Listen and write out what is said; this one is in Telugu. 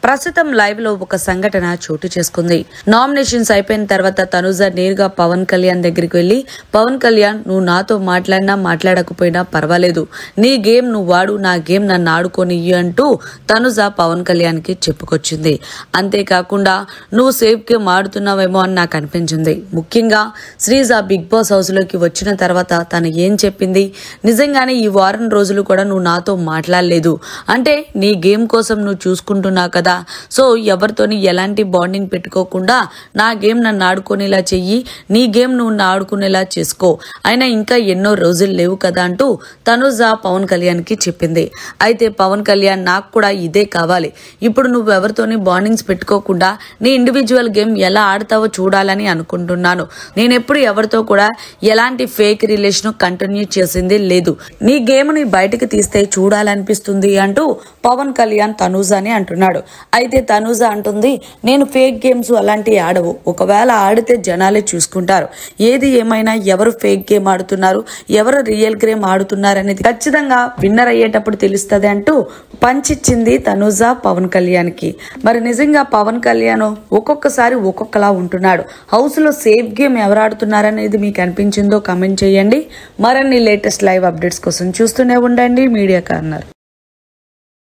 ప్రస్తుతం లైవ్ లో ఒక సంఘటన చోటు చేసుకుంది. నామినేషన్స్ అయిపోయిన తర్వాత తనుజ నేరుగా పవన్ కళ్యాణ్ దగ్గరికి వెళ్లి, పవన్ కళ్యాణ్ నువ్వు నాతో మాట్లాడినా మాట్లాడకపోయినా పర్వాలేదు, నీ గేమ్ నువ్వు వాడు, నా గేమ్ నన్ను ఆడుకోనియ్యి అంటూ తనుజ పవన్ కళ్యాణ్ కి చెప్పుకొచ్చింది. అంతేకాకుండా నువ్వు సేఫ్ గేమ్ ఆడుతున్నావేమో అని నాకు అనిపించింది. ముఖ్యంగా శ్రీజ బిగ్ బాస్ హౌస్ లోకి వచ్చిన తర్వాత తను ఏం చెప్పింది, నిజంగానే ఈ వారం రోజులు కూడా నువ్వు నాతో మాట్లాడలేదు అంటే నీ గేమ్ కోసం నువ్వు చూసుకుంటున్నావు కదా, సో ఎవరితోని ఎలాంటి బాండింగ్ పెట్టుకోకుండా నా గేమ్ నన్ను ఆడుకునేలా చెయ్యి, నీ గేమ్ నువ్వు ఆడుకునేలా చేసుకో, అయినా ఇంకా ఎన్నో రోజులు లేవు కదా అంటూ తనుజ పవన్ కళ్యాణ్ కి చెప్పింది. అయితే పవన్ కళ్యాణ్ నాకు కూడా ఇదే కావాలి, ఇప్పుడు నువ్వు ఎవరితోని బాండింగ్స్ పెట్టుకోకుండా నీ ఇండివిజువల్ గేమ్ ఎలా ఆడతావో చూడాలని అనుకుంటున్నాను. నేనెప్పుడు ఎవరితో కూడా ఎలాంటి ఫేక్ రిలేషన్ కంటిన్యూ చేసింది లేదు, నీ గేమ్ ని బయటకు తీస్తే చూడాలనిపిస్తుంది అంటూ పవన్ కళ్యాణ్ తనుజని అంటున్నాడు. అయితే తనుజ అంటుంది, నేను ఫేక్ గేమ్స్ అలాంటివి ఆడవు, ఒకవేళ ఆడితే జనాలే చూసుకుంటారు, ఏది ఏమైనా ఎవరు ఫేక్ గేమ్ ఆడుతున్నారు ఎవరు రియల్ గేమ్ ఆడుతున్నారు అనేది ఖచ్చితంగా విన్నర్ అయ్యేటప్పుడు తెలుస్తుంది అంటూ పంచిచ్చింది తనుజ పవన్ కళ్యాణ్ కి. మరి నిజంగా పవన్ కళ్యాణ్ ఒక్కొక్కసారి ఒక్కొక్కలా ఉంటున్నాడు. హౌస్ లో సేఫ్ గేమ్ ఎవరు ఆడుతున్నారనేది మీకు అనిపించిందో కామెంట్ చేయండి. మరిన్ని లేటెస్ట్ లైవ్ అప్డేట్స్ కోసం చూస్తూనే ఉండండి మీడియా కార్నర్.